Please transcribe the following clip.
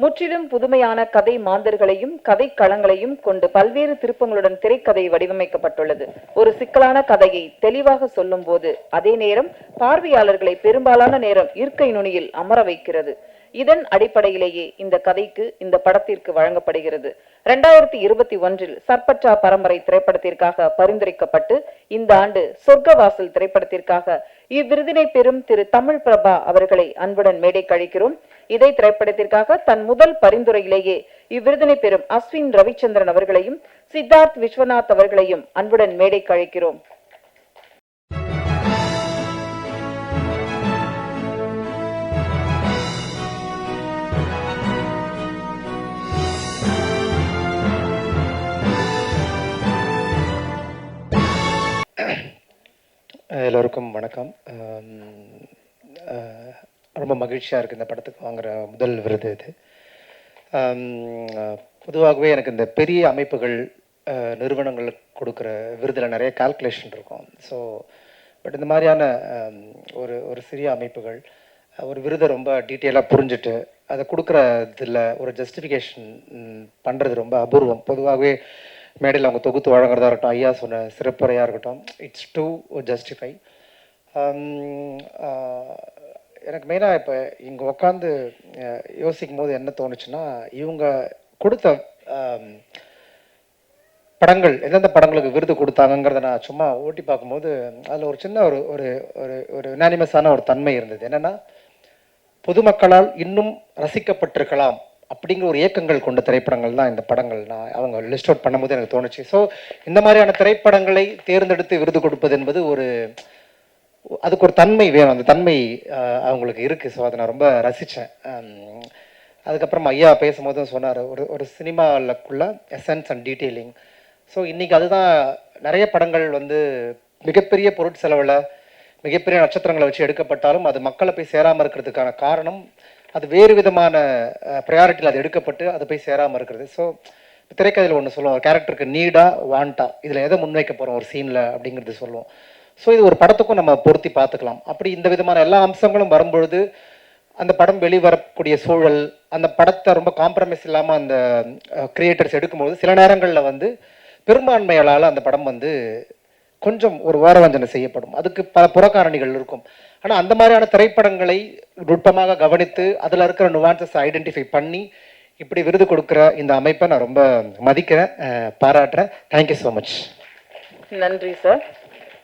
முற்றிலும் புதுமையான கதை மாந்தர்களையும் கதை களங்களையும் கொண்டு பல்வேறு திருப்பங்களுடன் திரைக்கதை வடிவமைக்கப்பட்டுள்ளது. ஒரு சிக்கலான கதையை தெளிவாக சொல்லும் போது அதே நேரம் பார்வையாளர்களை பெரும்பாலான நேரம் இருக்கை நுனியில் அமர வைக்கிறது. இதன் அடிப்படையிலேயே இந்த கதைக்கு இந்த படத்திற்கு வழங்கப்படுகிறது. 2021 சர்பச்சா பரம்பரை திரைப்படத்திற்காக பரிந்துரைக்கப்பட்டு இந்த ஆண்டு சொர்க்கவாசல் திரைப்படத்திற்காக இவ்விருதினை பெறும் திரு தமிழ் பிரபா அவர்களை அன்புடன் மேடை கழிக்கிறோம். இதை திரைப்படத்திற்காக தன் முதல் பரிந்துரையிலேயே இவ்விருதினை பெறும் அஸ்வின் ரவிச்சந்திரன் அவர்களையும் சித்தார்த் விஸ்வநாத் அவர்களையும் அன்புடன் மேடை கழிக்கிறோம். எல்லோருக்கும் வணக்கம். ரொம்ப மகிழ்ச்சியாக இருக்குது இந்த படத்துக்கு வாங்குகிற முதல் விருது இது. பொதுவாகவே எனக்கு இந்த பெரிய அமைப்புகள் நிறுவனங்களுக்கு கொடுக்குற விருதில் நிறைய கால்குலேஷன் இருக்கும். ஸோ பட் இந்த மாதிரியான ஒரு சிறிய அமைப்புகள் ஒரு விருதை ரொம்ப டீட்டெயிலாக புரிஞ்சுட்டு அதை கொடுக்குறதில் ஒரு ஜஸ்டிஃபிகேஷன் பண்ணுறது ரொம்ப அபூர்வம். பொதுவாகவே மேடையில் அவங்க தொகுத்து வழங்குறதா இருக்கட்டும், ஐயா சொன்ன சிறப்புரையாக இருக்கட்டும், இட்ஸ் டு ஜஸ்டிஃபை. எனக்கு மெயினாக இப்போ இங்கே உட்காந்து யோசிக்கும் போது என்ன தோணுச்சுன்னா, இவங்க கொடுத்த படங்கள் எந்தெந்த படங்களுக்கு விருது கொடுத்தாங்கங்கிறத நான் சும்மா ஓட்டி பார்க்கும்போது அதில் ஒரு சின்ன ஒரு ஒரு ஒரு யுனானிமஸான ஒரு தன்மை இருந்தது. என்னென்னா, பொதுமக்களால் இன்னும் ரசிக்கப்பட்டிருக்கலாம் அப்படிங்கிற ஒரு இயக்கங்கள் கொண்ட திரைப்படங்கள் தான் இந்த படங்கள். நான் அவங்க லிஸ்ட் அவுட் பண்ணும்போது எனக்கு தோணுச்சு. ஸோ இந்த மாதிரியான திரைப்படங்களை தேர்ந்தெடுத்து விருது கொடுப்பது என்பது அதுக்கு ஒரு தன்மை வேணும். அந்த தன்மை அவங்களுக்கு இருக்குது. ஸோ அதை நான் ரொம்ப ரசித்தேன். அதுக்கப்புறம் ஐயா பேசும்போதும் சொன்னார், ஒரு சினிமாவுக்குள்ள எசன்ஸ் அண்ட் டீட்டெயிலிங். ஸோ இன்றைக்கி அதுதான் நிறைய படங்கள் மிகப்பெரிய பொருட்செலவில் மிகப்பெரிய நட்சத்திரங்களை வச்சு எடுக்கப்பட்டாலும் அது மக்களை போய் சேராமல் இருக்கிறதுக்கான காரணம் அது வேறு விதமான ப்ரையாரிட்டியில் அது எடுக்கப்பட்டு அது போய் சேராமல் இருக்கிறது. ஸோ திரைக்கதையில் ஒன்று சொல்லுவோம், கேரக்டருக்கு நீடா வாண்டா, இதில் எதை முன்வைக்க போகிறோம் ஒரு சீனில் அப்படிங்கிறது சொல்லுவோம். ஸோ இது ஒரு படத்துக்கும் நம்ம பொருத்தி பார்த்துக்கலாம். அப்படி இந்த விதமான எல்லா அம்சங்களும் வரும்பொழுது அந்த படம் வெளிவரக்கூடிய சூழல், அந்த படத்தை ரொம்ப காம்ப்ரமைஸ் இல்லாமல் அந்த கிரியேட்டர்ஸ் எடுக்கும்போது சில நேரங்களில் பெரும்பான்மையால் அந்த படம் கொஞ்சம் ஒரு ஓரவஞ்சனை செய்யப்படும். அதுக்கு பல புறக்காரணிகள் இருக்கும். ஆனால் அந்த மாதிரியான திரைப்படங்களை நுட்பமாக கவனித்து அதில் இருக்கிற நுவான்சஸை ஐடென்டிஃபை பண்ணி இப்படி விருது கொடுக்குற இந்த அமைப்பை நான் ரொம்ப மதிக்கிறேன், பாராட்டுறேன். Thank you so much. நன்றி சார்.